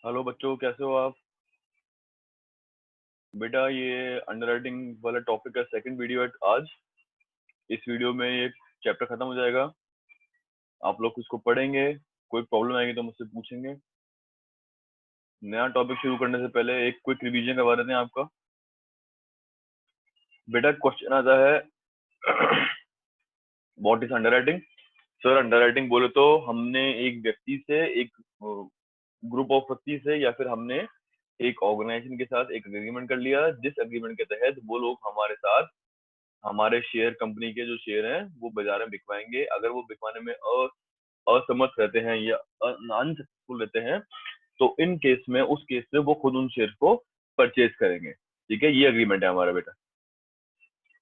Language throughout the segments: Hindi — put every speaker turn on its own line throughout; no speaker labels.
हेलो बच्चों, कैसे हो आप? बेटा, ये अंडरराइटिंग वाला टॉपिक का सेकंड वीडियो है आज। इस वीडियो में ये चैप्टर खत्म हो जाएगा। आप लोग इसको पढ़ेंगे, कोई प्रॉब्लम आएगी तो मुझसे पूछेंगे। नया टॉपिक शुरू करने से पहले एक क्विक रिवीजन करवा देते हैं आपका। बेटा, क्वेश्चन आता है what is underwriting. Sir, underwriting बोले तो हमने एक व्यक्ति से, एक ग्रुप ऑफ व्यक्ति से, या फिर हमने एक ऑर्गेनाइजेशन के साथ एक एग्रीमेंट कर लिया, जिस एग्रीमेंट के तहत वो लोग हमारे साथ हमारे शेयर, कंपनी के जो शेयर हैं वो बाजार में बिकवाएंगे। अगर वो बिकवाने में असमर्थ रहते हैं या अनसक्सेसफुल रहते हैं तो इन केस में, उस केस में वो खुद उन शेयर को परचेज करेंगे। ठीक है, ये अग्रीमेंट है हमारा बेटा।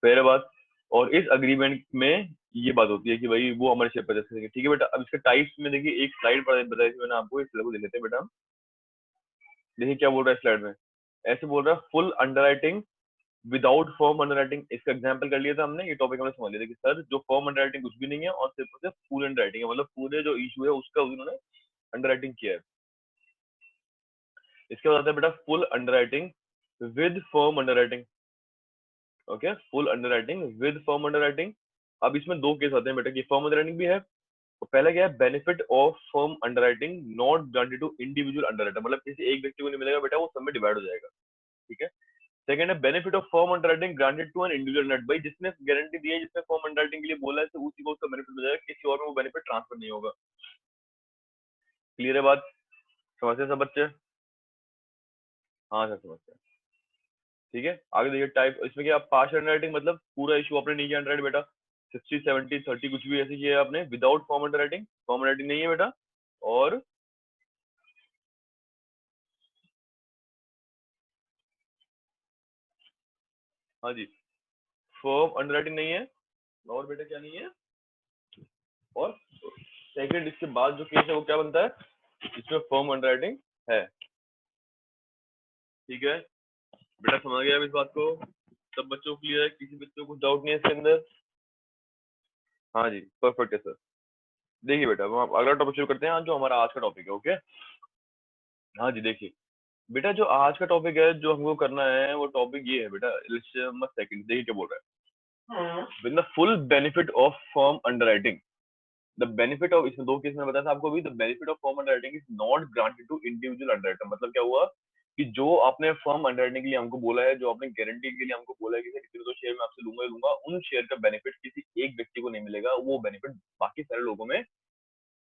पहले बात, और इस अग्रीमेंट में ये बात होती है कि भाई वो हमारे शेयर परचेज करेंगे। ठीक है बेटा, अब इसके टाइप्स में देखिए, एक स्लाइड पर बताई थी मैंने आपको, इस स्लाइड को देख लेते हैं बेटा हम। देखिए क्या बोल रहा है स्लाइड में। ऐसे बोल रहा है, full underwriting without form underwriting. इसका एग्जांपल कर लिया था हमने, ये टॉपिक हमने समझ लिया था कि सर जो फॉर्म अंडरराइटिंग कुछ भी नहीं है और सिर्फ और सिर्फ फुल अंडरराइटिंग है, मतलब पूरे जो इशू है उसका उन्होंने अंडरराइटिंग किया है। इसके बाद आता है बेटा full underwriting with form underwriting. Okay, full underwriting with form underwriting. अब इसमें दो केस आते हैं बेटा कि फॉर्म अंडरराइटिंग भी है। तो पहला क्या है, benefit of form underwriting not granted to individual underwriter, मतलब किसी एक व्यक्ति को नहीं मिलेगा बेटा, वो सब में डिवाइड हो जाएगा। ठीक है। सेकंड है benefit of form underwriting granted to an individual net, भाई जिसने गारंटी दी है, जिसने फॉर्म अंडरराइटिंग के लिए बोला है, तो उसी को उसका बेनिफिट मिल जाएगा, किसी और में वो बेनिफिट ट्रांसफर नहीं होगा। क्लियर है बात? समझते हैं सब बच्चे? हाँ सर, समझते हैं। ठीक है, आगे देखिए टाइप। इसमें क्या, पार्शियल अंडरराइटिंग मतलब पूरा इशू आपने नहीं किया अंडरराइट बेटा, 60 70 30 कुछ भी ऐसे किया आपने without form underwriting. Form underwriting नहीं है बेटा। और हाँ जी, फॉर्म अंडरराइटिंग नहीं है। और बेटा क्या नहीं है? और सेकंड, इसके बाद जो केस है वो क्या बनता है, इसमें फॉर्म अंडरराइटिंग है। ठीक है बेटा, समझ गया अब इस बात को? सब बच्चों को क्लियर है? किसी बच्चे को कुछ डाउट नहीं है इसके अंदर? हाँ जी, परफेक्ट है सर। देखिए बेटा, हम अगला टॉपिक शुरू करते हैं, आज जो हमारा आज का टॉपिक है। ओके। हाँ जी, देखिए बेटा, जो आज का टॉपिक है जो हमको करना है, वो टॉपिक ये है बेटा, सेकंड देखिए क्या बोल रहा है। With the full benefit of firm underwriting, the benefit of, इसमें दो केस मैंने बताया था आपको भी, the benefit of firm underwriting is not granted to individual underwriter. मतलब क्या हुआ कि जो आपने फर्म अंडरराइटिंग के लिए हमको बोला है, जो आपने गारंटी के लिए हमको बोला है कि सर इतने तो शेयर मैं आपसे लूंगा ही लूंगा, उन शेयर का बेनिफिट किसी एक व्यक्ति को नहीं मिलेगा, वो बेनिफिट बाकी सारे लोगों में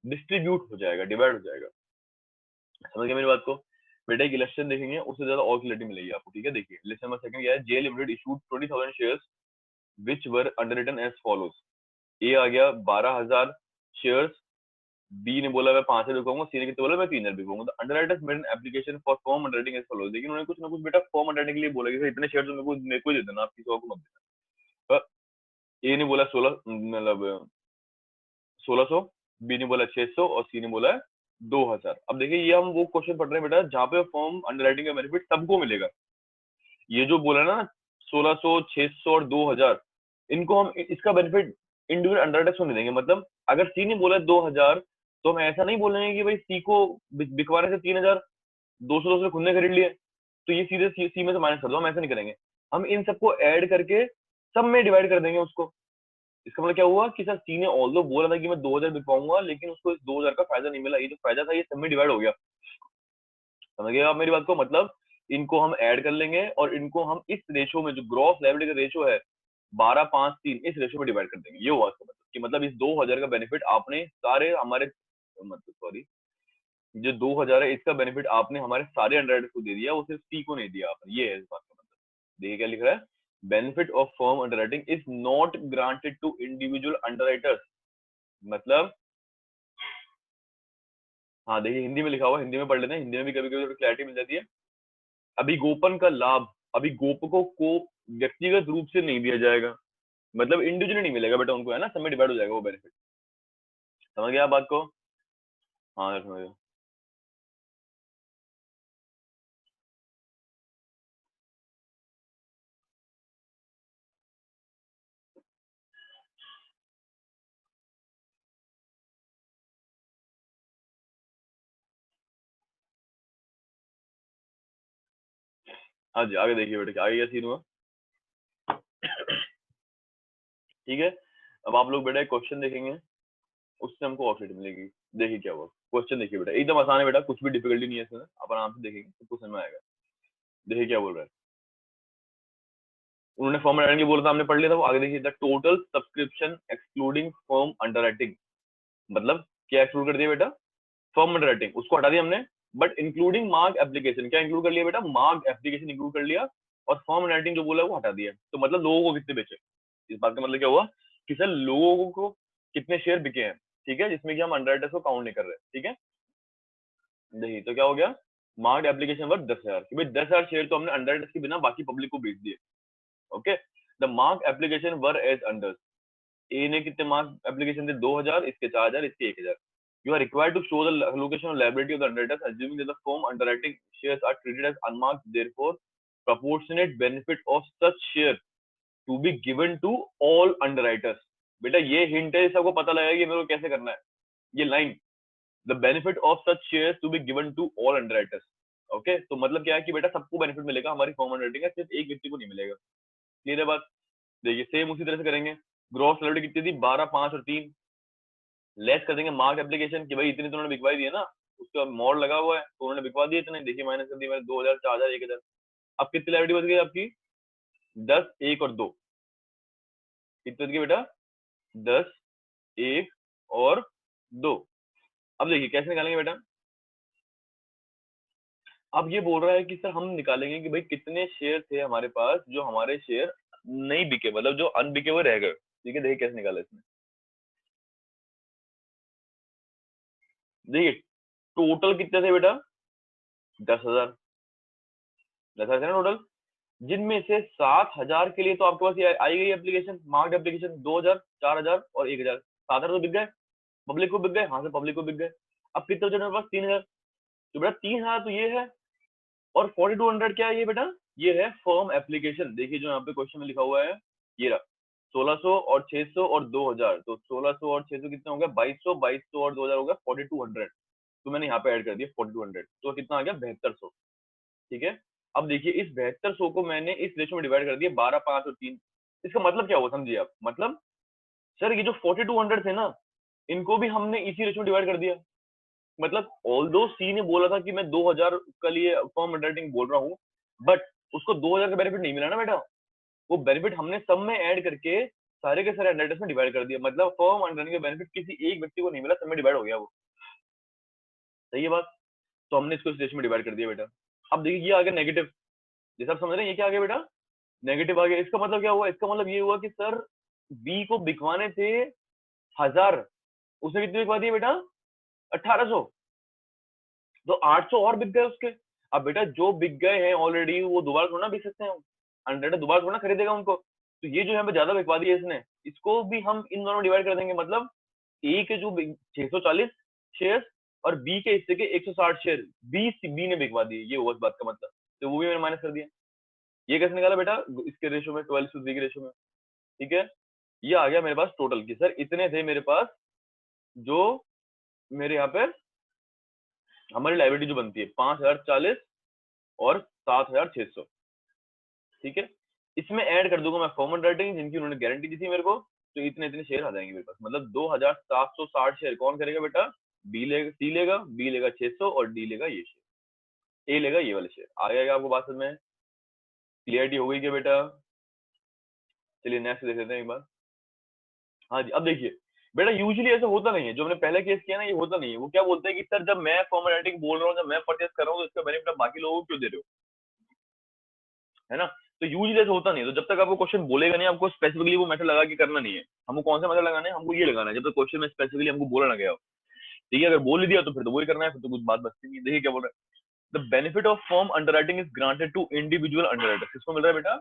डिस्ट्रीब्यूट हो जाएगा, डिवाइड हो जाएगा। समझ गए मेरी बात को? बेटा एक इलेक्शन देखेंगे, उससे ज्यादा और क्लियरिटी मिलेगी आपको। ठीक है, देखिए लिस्ट नंबर सेकंड क्या है, J limited issued 20,000 shares which were underwritten as follows. A आ गया 12,000 शेयर्स, बी ने बोला मैं 5 हजार बिकवाऊंगा, सी ने कितने बोला मैं 3 हजार बिकवाऊंगा। तो underwriters made an application for form underwriting as follows, लेकिन उन्होंने कुछ ना कुछ बेटा फॉर्म अंडरराइटिंग के लिए बोला कि सर इतने शेयर तो मेरे को ही दे देना, आप किसी और को मत देना। ए ने बोला 16, मतलब 1600, बी ने बोला 600 और सी ने बोला 2,000। अब देखिए ये हम वो क्वेश्चन पढ़ रहे हैं बेटा जहाँ पे फॉर्म अंडरराइटिंग का बेनिफिट सबको मिलेगा। ये जो बोला ना 1600, 600 और 2,000, इनको हम इसका बेनिफिट इंडिविजुअल अंडरराइटर्स को नहीं देंगे। मतलब अगर सी ने बोला 2,000, तो हम ऐसा नहीं बोलेंगे कि भाई सी को बिकवाने से 3,000, 200 200 खुद ने खरीद लिए, तो ये सीधे सी में से माइनस कर दो। हम ऐसा नहीं करेंगे, हम इन सबको ऐड करके सब में डिवाइड कर देंगे उसको। इसका मतलब क्या हुआ कि सर सी ने ऑल्दो बोला था कि मैं 2,000 बिकवाऊंगा, लेकिन उसको इस 2,000 का फायदा नहीं मिला, ये जो फायदा था ये सब में डिवाइड हो गया। समझ गए आप मेरी बात को? मतलब इनको हम ऐड कर लेंगे और इनको हम इस रेशो में, जो ग्रॉस लायबिलिटी का रेशो है 12:5:3, इस रेशो में डिवाइड कर देंगे। ये हुआ इसका मतलब कि मतलब इस 2,000 का बेनिफिट आपने सारे हमारे, मतलब सॉरी, जो 2,000 है इसका बेनिफिट आपने हमारे सारे अंडरराइटर्स को दे दिया, वो सिर्फ सी को नहीं दिया आपने। ये है इस बात का मतलब। देखिए क्या लिख रहा है, benefit of firm underwriting is not granted to individual underwriters. मतलब हाँ देखिए हिंदी में लिखा हुआ, हिंदी में पढ़ लेते हैं, हिंदी में भी कभी कभी क्लैरिटी मिल जाती है। अभिगोपन का लाभ अभिगोपकों को व्यक्तिगत रूप से नहीं दिया जाएगा, मतलब इंडिविजुअली नहीं मिलेगा बेटा उनको, है ना, सब में डिवाइड हो जाएगा वो बेनिफिट। समझ गया आप बात को? हाँ समझ गया। हाँ जी, आगे देखिए बेटा, आगे क्या सीन हुआ। ठीक है, अब आप लोग बेटा एक क्वेश्चन देखेंगे, उससे हमको ऑफसेट मिलेगी। देखिए क्या हुआ क्वेश्चन, देखिए बेटा एकदम आसान है बेटा, कुछ भी डिफिकल्टी नहीं है इसमें, आप आराम से देखेंगे सबको समझ में आएगा। देखिए क्या बोल रहा है, उन्होंने फॉर्म अंडरराइटिंग बोला था, हमने पढ़ लिया था वो। आगे देखिए, the total subscription excluding form underwriting, मतलब क्या एक्सक्लूड कर दिया बेटा, फॉर्म अंडरराइटिंग उसको हटा दिया हमने, बट इंक्लूडिंग मार्क एप्लीकेशन, क्या इंक्लूड कर लिया बेटा, मार्क एप्लीकेशन इंक्लूड कर लिया, और फॉर्म अंडरराइटिंग जो बोला वो हटा दिया। तो मतलब लोगों को कितने बेचे, इस बात का मतलब क्या हुआ कि सर लोगों को कितने शेयर बिके हैं, ठीक है, जिसमें कि हम अंडरराइटर्स को काउंट नहीं कर रहे, ठीक है। नहीं तो क्या हो गया, मार्क्ड एप्लीकेशन वर्थ 10,000, कि भाई 10,000 शेयर तो हमने अंडरराइटर्स के बिना बाकी पब्लिक को बेच दिए। Okay, the mark application were as under, A ने कितने मार्क एप्लीकेशन थे, 2,000, इसके 4,000, इसके 1,000। You are required to show the location of liability of the underwriters assuming that the firm underwriting shares are treated as unmarked, therefore proportionate benefit of such share to be given to all underwriters. बेटा ये हिंट है, सबको पता लगेगा कि मेरे को कैसे करना है, ये line, the benefit of such shares to be given to all underwriters. Okay, तो मतलब क्या है कि बेटा सबको बेनिफिट मिलेगा, हमारी फॉर्म अंडरराइटिंग है, सिर्फ एक व्यक्ति को नहीं मिलेगा। क्लियर है बात। देखिए सेम उसी तरह से करेंगे, ग्रॉस लायबिलिटी कितनी थी, 12, 5 और 3, लेस कर देंगे मार्क एप्लीकेशन, कि भाई इतने तो उन्होंने बिकवा दिए ना, उसका मोड लगा हुआ है तो उन्होंने बिकवा दिए इतने, देखिए माइनस कर दिए मैंने, 2,000, 4,000, 1,000। अब कितनी लायबिलिटी बच गई आपकी, 10, 1 और 2, कितनी बच गई बेटा, 10, 1 और 2। अब देखिए कैसे निकालेंगे बेटा, अब ये बोल रहा है कि सर हम निकालेंगे कि भाई कितने शेयर थे हमारे पास जो हमारे शेयर नहीं बिके, मतलब जो अनबिके हुए रह गए, ठीक है। देखिए कैसे निकाला इसमें, देखिए टोटल कितने थे बेटा, 10,000, 10,000 थे ना टोटल, जिनमें से 7,000 के लिए तो आपके पास ये आई गई एप्लीकेशन, मार्क्ड एप्लीकेशन, 2,000, 4,000 और 1,000, 7,000 तो बिक गए, पब्लिक को बिक गए, हाँ से पब्लिक को बिक गए। अब कितने बचे मेरे पास, 3,000, तो बेटा 3,000 तो ये है, और 4,200 क्या है ये बेटा, ये है फर्म एप्लीकेशन। देखिए जो यहाँ पे क्वेश्चन में लिखा हुआ है, ये रहा 1,600 और 600 और 2,000, तो 1,600 और 600 कितना हो गया, 2,200, 2,200 और 2,000 हो गया 4,200, तो मैंने यहाँ पे ऐड कर दिया 4,200, तो कितना आ गया 7,200, ठीक है। अब देखिए इस 7,200 को मैंने इस रेशो में डिवाइड कर दिया, 12, 5 और 3। इसका मतलब क्या हुआ समझिए आप, मतलब सर ये जो 4,200 थे ना, इनको भी हमने इसी रेशो में डिवाइड कर दिया। मतलब ऑल्दो सी ने बोला था कि मैं 2,000 का लिए फर्म अंडरराइटिंग बोल रहा हूँ, बट उसको 2,000 का बेनिफिट नहीं मिला ना बेटा, वो बेनिफिट हमने सब में ऐड करके सारे के सारे अंडरराइटर्स में डिवाइड कर दिया, मतलब फर्म अंडरराइटिंग का बेनिफिट किसी एक व्यक्ति को नहीं मिला, सब में डिवाइड हो गया वो। सही है बात, तो हमने इसको इस रेशो में डिवाइड कर दिया बेटा। अब देखिए ये आ गया नेगेटिव, जैसे आप समझ रहे हैं, ये क्या आ गया बेटा, नेगेटिव आ गया। इसका मतलब क्या हुआ, इसका मतलब ये हुआ कि सर बी को बिकवाने थे 1,000, उसने कितने बिकवा दिए बेटा, 1,800, तो 800 और बिक गए उसके। अब बेटा जो बिक गए हैं ऑलरेडी, वो दोबारा थोड़ा ना बिक सकते हैं, हंड्रेड दोबारा थोड़ा ना खरीदेगा उनको, तो ये जो यहाँ पे ज्यादा बिकवा दिया इसने, इसको भी हम इन दोनों में डिवाइड कर देंगे, मतलब ए के जो 640 शेयर और बी के हिस्से के 160 शेयर बी ने बिकवा दिए, ये हुआ इस बात का मतलब, तो वो भी मैंने माइनस कर दिया। ये कैसे निकाला बेटा, इसके रेशो में, 12:3 के रेशो में, ठीक है। ये आ गया मेरे पास टोटल की, सर इतने थे मेरे पास जो मेरे यहाँ पे हमारी लाइबिलिटी जो बनती है, 5,040 और 7,600, ठीक है। इसमें ऐड कर दूंगा मैं फॉर्मल राइटिंग जिनकी उन्होंने गारंटी दी थी मेरे को, तो इतने इतने शेयर आ जाएंगे मेरे पास, मतलब 2,760 शेयर कौन करेगा बेटा, बी लेगा, सी लेगा, बी लेगा 600 और डी लेगा ये शेयर, ए लेगा ये वाले शेयर। आ जाएगा आपको बात समझ में, क्लियरिटी हो गई क्या बेटा। चलिए नेक्स्ट देख लेते हैं एक बार। हाँ जी, अब देखिए बेटा यूजुअली ऐसा होता नहीं है, जो हमने पहले केस किया ना, ये होता नहीं है। वो क्या बोलते हैं कि सर जब मैं फॉर्मल राइटिंग बोल रहा हूँ, जब मैं परचेस कर रहा हूँ, तो इसका बेनिफिट आप बाकी लोगों को क्यों दे रहे हो, है ना। तो यूजुअली ऐसा होता नहीं है, तो जब तक आपको क्वेश्चन बोलेगा नहीं, आपको स्पेसिफिकली वो मेथड लगा के करना नहीं है। हमको कौन सा मेथड लगाना है, हमको ये लगाना है जब तक क्वेश्चन में स्पेसिफिकली हमको बोला ना गया हो, ठीक है। अगर बोल ही दिया तो फिर तो वही करना है, फिर तो कुछ बात बचती नहीं। देखिए क्या बोल रहा है, the benefit of firm underwriting is granted to individual underwriters. किसको मिल रहा है बेटा,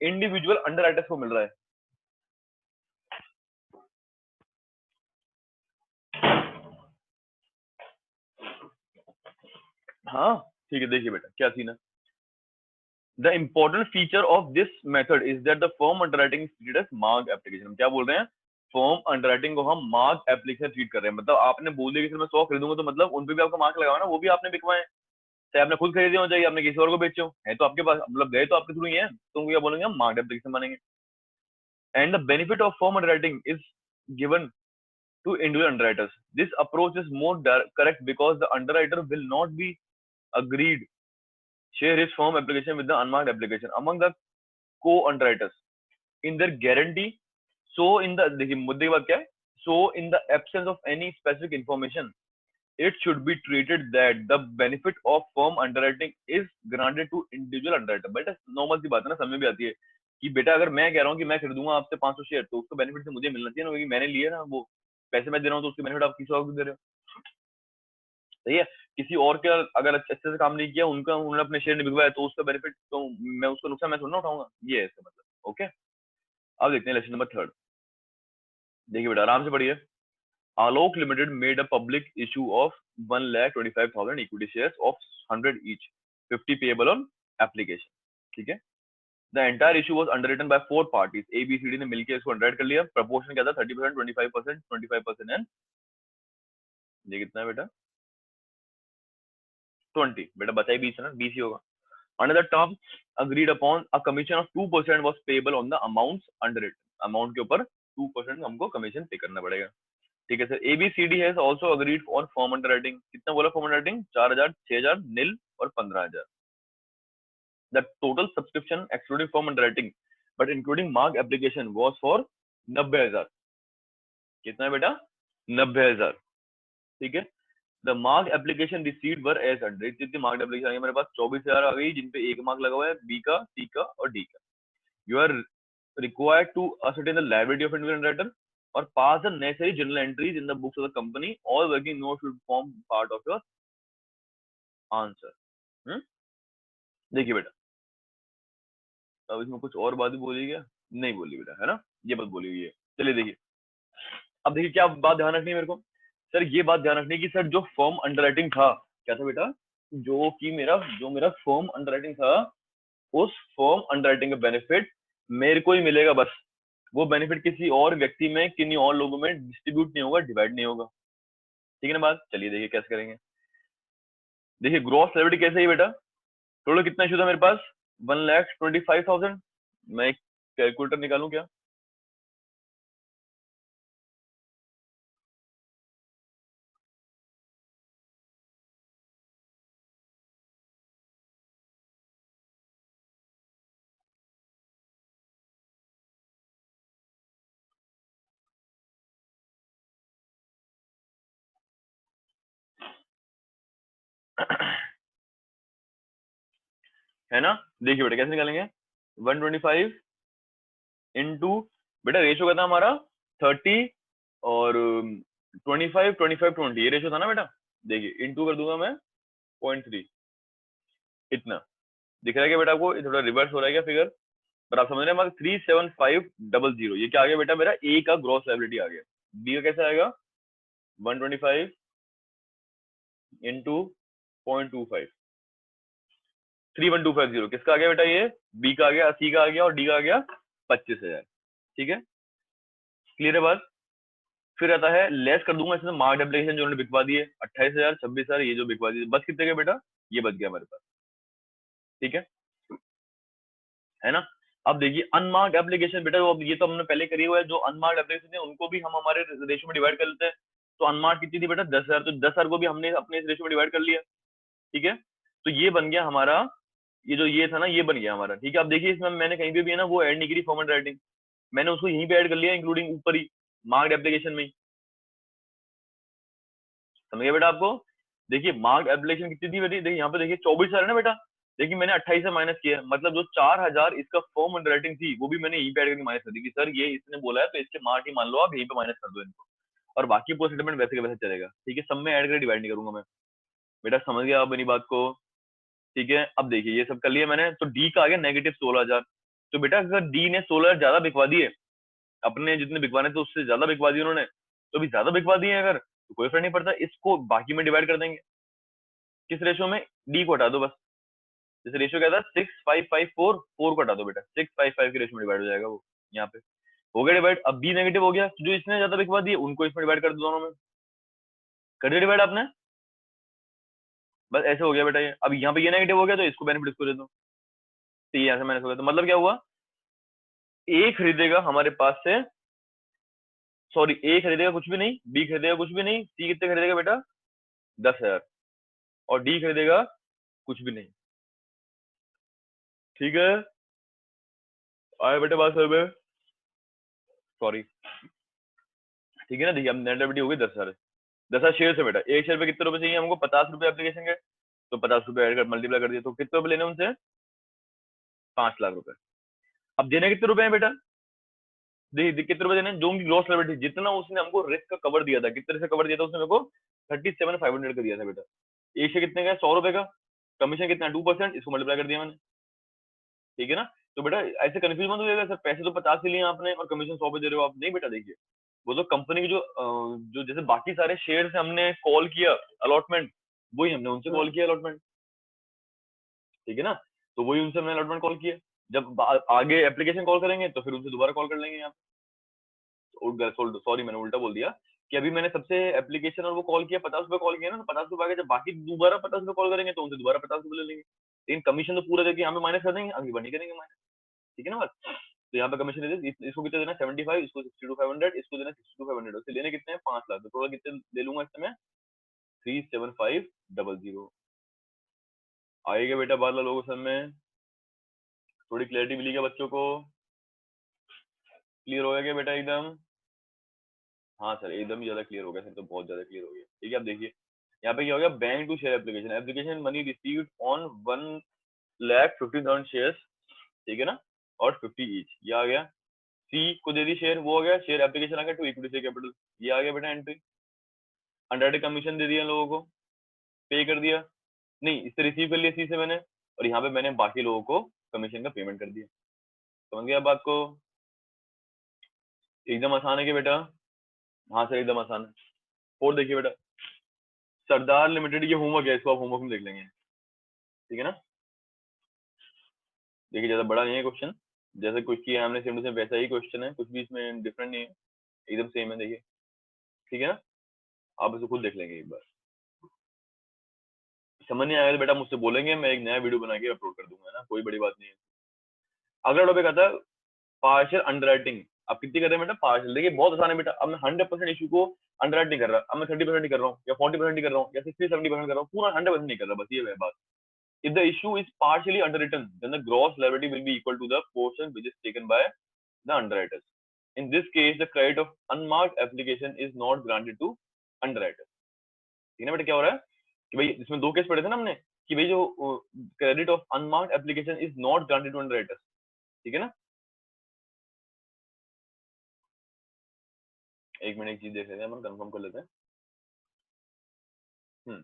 इंडिविजुअल अंडरराइटर्स को मिल रहा है। हाँ ठीक है, देखिए बेटा क्या सीन है, the important feature of this method is that the firm underwriting is treated as mark application. हम क्या बोल रहे हैं, फर्म अंडरराइटिंग को हम मार्क एप्लीकेशन ट्रीट कर रहे हैं। मतलब आपने बोल दिया कि सर मैं 100 खरीदूंगा, तो मतलब उन पे भी आपका मार्क लगाओ ना, वो भी आपने बिकवाए, चाहे आपने खुद खरीदे हो चाहे आपने किसी और को बेचे हो, है तो आपके पास, मतलब गए तो आपके थ्रू ही है, तो उनको क्या बोलेंगे हम, मार्क्ड एप्लीकेशन बनेंगे। And the benefit of firm underwriting is given to individual underwriters. This approach is more correct because the underwriter will not be agreed share his firm application with the unmarked application among the co-underwriters in their guarantee. So in the, देखिए मुद्दे की बात क्या है, so in the absence of any specific information it should be treated that the benefit of firm underwriting is granted to individual underwriter। बेटा नॉर्मल सी बात है ना, समझ में भी आती है कि बेटा अगर मैं कह रहा हूँ कि मैं खरीदूंगा आपसे 500 शेयर, तो उसका बेनिफिट से मुझे मिलना चाहिए ना, क्योंकि मैंने लिए ना वो पैसे मैं दे रहा हूँ, तो उसके बेनिफिट आप किसी और को दे रहे हो। सही है, किसी और के अगर अच्छे से काम नहीं किया, उनका उन्होंने अपने शेयर नहीं बिकवाया, तो उसका बेनिफिट तो मैं, उसका नुकसान मैं थोड़ा ना उठाऊंगा, ये है इसका मतलब। ओके, अब देखते हैं लेसन नंबर 3। देखिए बेटा आराम से पढ़िए। Alok limited made a public issue of 1,25,000 equity shares of 100 each, 50 payable on application. ठीक है, the entire issue was underwritten by 4 parties, A B C D ने मिलकर इसको अंडरराइट कर लिया। प्रपोर्शन क्या था, 30%, 25%, 25% एंड ये कितना है बेटा, 20। बेटा बचा ही 20 है ना, 20 ही होगा। Another term agreed upon, a commission of 2% was payable on the amounts under it। Amount के ऊपर 2% हमको कमीशन पे करना पड़ेगा। ठीक है sir. ABCD has also agreed for form underwriting. कितना बोला फॉर्म अंडरराइटिंग, 4,000, 6,000, नील और 15,000। The total subscription excluding form underwriting but including mark application was for 90,000। कितना है बेटा, 90,000। ठीक है, the mark application received were as under. जितनी मार्क एप्लीकेशन आ गई मेरे पास 24,000 आ गई, जिन पे एक मार्क लगा हुआ है, बी का, सी का और डी का। You are required to ascertain the liability of individual underwriter or pass the necessary journal entries in the books of the company। All working notes should form part of your answer। देखिए बेटा, अब इसमें कुछ और बात बोली क्या, नहीं बोली बेटा, है ना, ये बात बोली हुई है। चलिए देखिए, अब देखिए क्या बात ध्यान रखनी है मेरे को। सर ये बात ध्यान रखनी है कि सर जो फर्म अंडरराइटिंग था, क्या था बेटा, जो मेरा फर्म अंडरराइटिंग था, उस फर्म अंडरराइटिंग का बेनिफिट मेरे को ही मिलेगा बस। वो बेनिफिट किसी और व्यक्ति में, किन्हीं और लोगों में डिस्ट्रीब्यूट नहीं होगा, डिवाइड नहीं होगा। ठीक है ना बात। चलिए देखिए कैसे करेंगे। देखिए ग्रॉस लायबिलिटी कैसे है बेटा, टोटल कितना इशू था मेरे पास, 1,25,000। मैं एक कैलकुलेटर निकालूं क्या, है ना। देखिए बेटा कैसे निकालेंगे, 125 इंटू, बेटा रेशो क्या था हमारा, 30 और 25, 25, 20, ये रेशो था ना बेटा। देखिए इंटू कर दूंगा मैं 0.3, इतना दिख रहा है क्या बेटा आपको, ये थोड़ा रिवर्स हो रहा है क्या फिगर, पर आप समझ रहे हैं। 37500, ये क्या आ गया बेटा, मेरा ए का ग्रॉस लायबिलिटी आ गया। बी का कैसे आएगा, 125 इंटू 0.25, 31250। किसका आ गया बेटा ये, बी का आ गया, सी का आ गया और डी का आ गया 25,000। ठीक है, क्लियर है बात। फिर आता है लेस कर दूंगा इसमें मार्क्ड एप्लीकेशन जो उन्होंने बिकवा दिए, 28,000, 26,000, ये जो बिकवा दिए, बस कितने का बेटा, ये बच गया हमारे पास। ठीक है ना। अब देखिए अनमार्क्ड एप्लीकेशन बेटा, वो ये तो हमने पहले करी हुआ है। जो अनमार्क्ड एप्लीकेशन है उनको भी हम हमारे रेशो में डिवाइड कर लेते हैं। तो अनमार्क्ड कितनी थी बेटा, 10,000, तो 10,000 को भी हमने अपने इस रेशो में डिवाइड कर लिया। ठीक है, तो ये बन गया हमारा, ये जो ये था ना, ये बन गया हमारा। ठीक है, अब देखिए इसमें मैंने कहीं पे भी है ना वो ऐड नहीं करी फॉर्मेट राइटिंग, मैंने उसको यहीं पे ऐड कर लिया, इंक्लूडिंग ऊपर ही मार्क्ड एप्लीकेशन में ही। समझ गया बेटा आपको। देखिए मार्क्ड एप्लीकेशन कितनी थी बेटी, देखिए यहाँ पे देखिए 24,000 है ना बेटा। देखिए मैंने 28 से माइनस किया, मतलब जो 4,000 इसका फॉर्म अंडरराइटिंग थी, वो भी मैंने यहीं पे ऐड करके माइनस कर दी कि सर ये इसने बोला है तो इसके मार्क ही मान लो आप, यहीं पे माइनस कर दो इनको, और बाकी पूरा सेटलमेंट वैसे के वैसे चलेगा। ठीक है, सब में ऐड करके डिवाइड नहीं करूंगा मैं। बेटा समझ गया आप मेरी बात को। ठीक है, अब देखिए ये सब कर लिया मैंने, तो डी का आ गया -16,000। तो बेटा अगर डी ने 16,000 ज्यादा बिकवा दिए, अपने जितने बिकवाने थे उससे ज्यादा बिकवा दिए उन्होंने, तो भी ज्यादा बिकवा दिए अगर, तो कोई फर्क नहीं पड़ता, इसको बाकी में डिवाइड कर देंगे। किस रेशो में, डी को हटा दो बस। जैसे रेशो क्या था, 6,554, 4 को हटा दो बेटा, 655 के रेशो में डिवाइड हो जाएगा वो, यहाँ पे हो गया डिवाइड। अब बी नेगेटिव हो गया, तो जो इसने ज्यादा बिकवा दिए उनको इसमें डिवाइड कर दो, दोनों में कर दिया डिवाइड आपने। बस ऐसे हो गया बेटा ये। अब यहाँ पे ये नेगेटिव हो गया तो इसको बेनिफिट इसको दे दो, तो ये यहाँ से माइनस हो गया। तो मतलब क्या हुआ, ए खरीदेगा हमारे पास से, सॉरी ए खरीदेगा कुछ भी नहीं, बी खरीदेगा कुछ भी नहीं, सी कितने खरीदेगा बेटा 10,000, और डी खरीदेगा कुछ भी नहीं। ठीक है, आए बेटे बात सर में, सॉरी ठीक है ना। देखिए अब नेट डेबिट हो गई 10,000, 10,000 शेयर है बेटा। एक शेयर पे कितने रुपए चाहिए हमको, 50 रुपए एप्लीकेशन के, तो 50 रुपए ऐड कर मल्टीप्लाई कर दिया, तो कितने रुपए लेने उनसे 5 लाख रुपए। अब देने कितने रुपए हैं बेटा, देखिए कितने रुपए देने, जो उनकी ग्रॉस लायबिलिटी, जितना उसने हमको रिस्क का कवर दिया था, कितने से कवर दिया था उसने मेरे को 37,500 का दिया था बेटा। एक शेयर कितने का, 100 रुपए का, कमीशन कितना 2%, इसको मल्टीप्लाई कर दिया मैंने। ठीक है ना। तो बेटा ऐसे कंफ्यूज मत होइएगा सर, पैसे तो 50 ही लिए आपने और कमीशन 100 पे दे रहे हो आप, नहीं बेटा। देखिए वो तो कंपनी की जो जैसे बाकी सारे शेयर से हमने कॉल किया अलॉटमेंट, वही हमने उनसे कॉल किया अलॉटमेंट। ठीक है ना, तो वही उनसे हमने अलॉटमेंट कॉल किया। जब आगे एप्लीकेशन कॉल करेंगे तो फिर उनसे दोबारा कॉल कर लेंगे आप। सॉरी मैंने उल्टा बोल दिया, कि अभी मैंने सबसे एप्लीकेशन और वो कॉल किया 50 रुपए कॉल किया ना, तो 50 रुपए आगे जब बाकी दोबारा 50 रुपए कॉल करेंगे तो उनसे दोबारा 50 रुपए ले लेंगे, लेकिन कमीशन तो पूरा देके यहाँ पे माइनस कर देंगे, आगे बढ़ नहीं करेंगे माइनस। ठीक है ना बात। तो यहाँ पे कमीशन दे इसको कितना देना 75, इसको 62,500, इसको देना 62,500, उससे लेने कितने हैं 5 लाख, तो टोटल कितने ले लूंगा इस समय 37,500। आएगा बेटा बात लोगों सब में, थोड़ी क्लैरिटी मिली क्या बच्चों को, क्लियर हो गया क्या बेटा एकदम। हाँ सर एकदम ही ज्यादा क्लियर हो गया सर, तो बहुत ज्यादा क्लियर हो गया। ठीक है अब देखिए यहाँ पे क्या हो गया, bank to share application, application money received on 1,50,000 share. ठीक है ना, और 50 ईच, ये आ गया। सी को दे दी शेयर, वो हो गया शेयर एप्लीकेशन आ गया टू इक्विटी से कैपिटल, ये आ गया बेटा एंट्री। अंडरराइटिंग कमीशन दे दिया लोगों को, पे कर दिया, नहीं इससे रिसीव कर लिया सी से मैंने, और यहाँ पे मैंने बाकी लोगों को कमीशन का पेमेंट कर दिया। समझ गया बात को, एकदम आसान है कि बेटा। हाँ सर एकदम आसान है। और देखिए बेटा सरदार लिमिटेड, ये होमवर्क है, इसको आप होमवर्क में देख लेंगे। ठीक है ना, देखिए ज्यादा बड़ा नहीं है क्वेश्चन, जैसे कुछ किया हमने सेम टू सेम वैसा ही क्वेश्चन है, कुछ भी इसमें डिफरेंट नहीं है, एकदम सेम है देखिए। ठीक है ना, आप इसको खुद देख लेंगे एक बार, समझ नहीं आएगा तो बेटा मुझसे बोलेंगे, मैं एक नया वीडियो बना के अपलोड कर दूंगा ना, कोई बड़ी बात नहीं है। अगला टॉपिक आता है पार्शियल अंडरराइटिंग। आप कितनी कर रहे हैं बेटा पार्शियल, देखिए बहुत आसान है बेटा। अब मैं 100% इशू को अंडरराइट नहीं कर रहा, अब मैं 30% ही कर रहा हूँ, या 40% ही कर रहा हूँ, या 60-70% कर रहा हूँ, पूरा 100% नहीं कर रहा, बस ये है बात। If the issue is partially underwritten, then the gross liability will be equal to the portion which is taken by the underwriters. In this case, the credit of unmarked application is not granted to underwriters. ठीक है ना बेटा, क्या हो रहा है कि भाई इसमें दो केस पढ़े थे ना हमने, कि भाई जो credit of unmarked application is not granted to underwriters. ठीक है ना, एक मिनट एक चीज देख लेते हैं, हम कंफर्म कर लेते हैं। हम्म,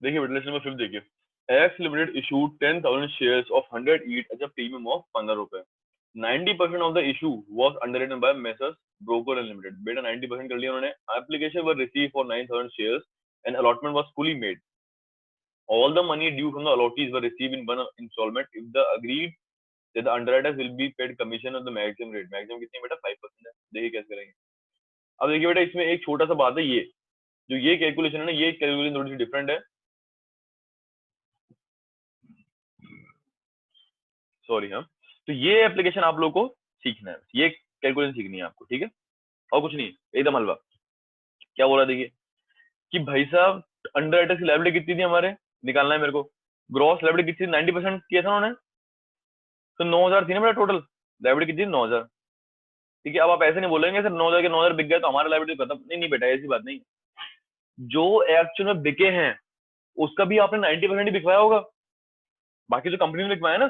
देखिए बेटा लिस्ट नंबर 5 देखिए, x limited issued 10,000 shares of 100 each at a premium of 15 रुपए। 90% of the issue was underwritten by Messrs. Broker Unlimited. बेटा 90% कर लिया उन्होंने। Application were received for 9,000 shares and allotment was fully made. All the money due from the allottees were received in one installment if the agreed that the underwriters will be paid commission of the maximum rate. Maximum कितनी बेटा 5% है। देखिए कैसे करेंगे। अब देखिए बेटा इसमें एक छोटा सा बात है, ये जो ये कैलकुलेशन है ना, ये कैलकुलेशन थोड़ी सी डिफरेंट है। सॉरी हाँ, तो ये एप्लीकेशन आप लोग को सीखना है, ये कैलकुलेशन सीखनी है आपको। ठीक है, और कुछ नहीं, एकदम हलवा। क्या बोला देखिए कि भाई साहब अंडर राइटर की लाइबिलिटी कितनी थी हमारे, निकालना है मेरे को। ग्रॉस लाइबिलिटी कितनी, 90% किया था उन्होंने, तो 9,000 थी ना मेरा टोटल लाइबिलिटी कितनी, 9,000। ठीक है, अब आप ऐसे नहीं बोलेंगे सर 9,000 के 9,000 बिक गए तो हमारा लाइबिलिटी खत्म, नहीं नहीं बेटा ऐसी बात नहीं। जो एक्चुअल में बिके हैं उसका भी आपने 90% ही बिकवाया होगा, बाकी जो कंपनी ने बिकवाया ना,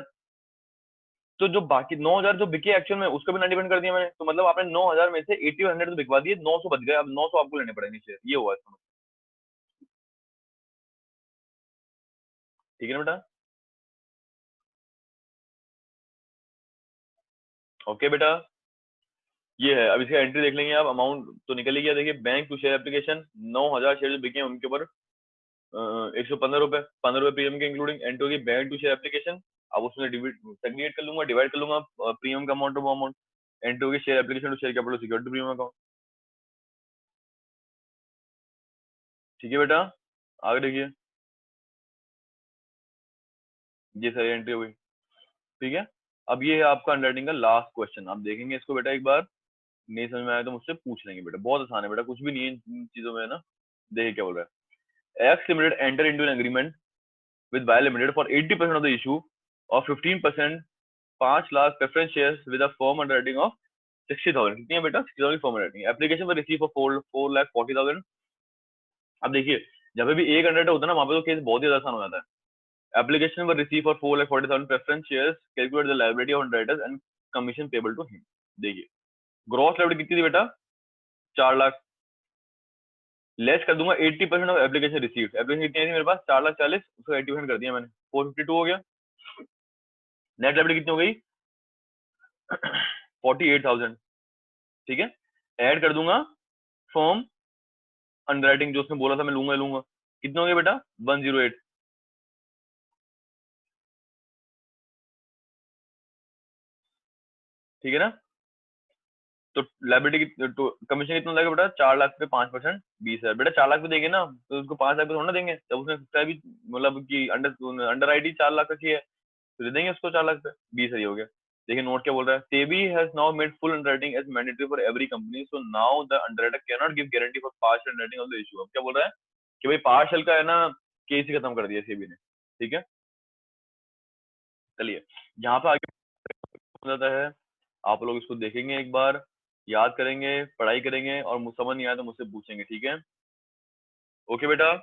तो जो बाकी 9,000 जो बिके एक्चुअल में उसका भी 90% कर दिया मैंने, तो मतलब आपने 9,000 में से 80-100 तो बिकवा दिए, 900 बच गए, अब 900 आपको लेने पड़ेंगे शेयर, ये हुआ इसका मतलब। ठीक है ना बेटा, ओके बेटा, ये है। अब इसका एंट्री देख लेंगे आप, अमाउंट तो निकल ही गया। देखिए bank to share application 9,000 share जो बिके हैं उनके ऊपर 115 रुपए, 15 रुपए प्रीमियम के इंक्लूडिंग एंट्री होगी बैंक टू शेयर एप्लीकेशन। अब उसमें सेग्रीगेट कर लूंगा, डिवाइड कर लूंगा प्रीमियम का अमाउंट वो अमाउंट, एंट्री होगी share application to share capital security premium account. ठीक है बेटा, आगे देखिए। जी सर, एंट्री हुई। ठीक है, अब ये है आपका अंडरराइटिंग का लास्ट क्वेश्चन। आप देखेंगे इसको बेटा, एक बार नहीं समझ में आया तो मुझसे पूछ लेंगे बेटा, बहुत आसान है बेटा, कुछ भी नहीं है इन चीजों में ना। देखिए क्या बोल रहा है, x limited enter into an agreement with Buy Limited for 80% of the issue of 15% 5 lakh preference shares with a firm underwriting of 60,000। कितनी है बेटा? 60,000 की firm underwriting। एप्लीकेशन पर रिसीव फॉर 4,40,000। अब देखिए, जब भी एक अंडरराइटर होता है ना, वहां पे तो केस बहुत ही आसान हो जाता है। एप्लीकेशन पर receive for 4,40,000 preference shares, calculate the liability of underwriters and commission payable to him. देखिए ग्रॉस लायबिलिटी कितनी थी बेटा? 4 लाख। लेस कर दूंगा 80% ऑफ एप्लीकेशन रिसीव। एप्लीकेशन कितनी थी मेरे पास? 4,40,000, उसको 80% कर दिया मैंने, 452 हो गया। नेट लायबिलिटी कितनी हो गई? 48,000। ठीक है, ऐड कर दूंगा फॉर्म अंडरराइटिंग जो उसने बोला था मैं लूंगा लूंगा। कितना हो गया बेटा? 108। ठीक है ना? तो लाइबिलिटी तो कमीशन कितना लगेगा बेटा? 4 लाख पे 5%, 20,000। बेटा 4 लाख पे देंगे ना तो उसको 5 लाख पे थोड़ा ना देंगे, जब उसने सोचा भी मतलब कि अंडर अंडर आईडी 4 लाख का की है तो दे देंगे उसको 4 लाख पे। 20,000 हो गया। देखिए नोट क्या बोल रहा है, SEBI has now made full underwriting as mandatory for every company, so now the underwriter can not give guarantee for partial underwriting of the issue. अब क्या बोल रहा है कि भाई पार्शियल का है ना, केस ही खत्म कर दिया सेबी ने। ठीक है, चलिए यहाँ पे आगे हो जाता है, आप लोग इसको देखेंगे एक बार, याद करेंगे, पढ़ाई करेंगे, और मुझे समझ नहीं आया तो मुझसे पूछेंगे। ठीक है, ओके बेटा,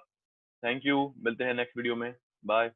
थैंक यू, मिलते हैं नेक्स्ट वीडियो में, बाय।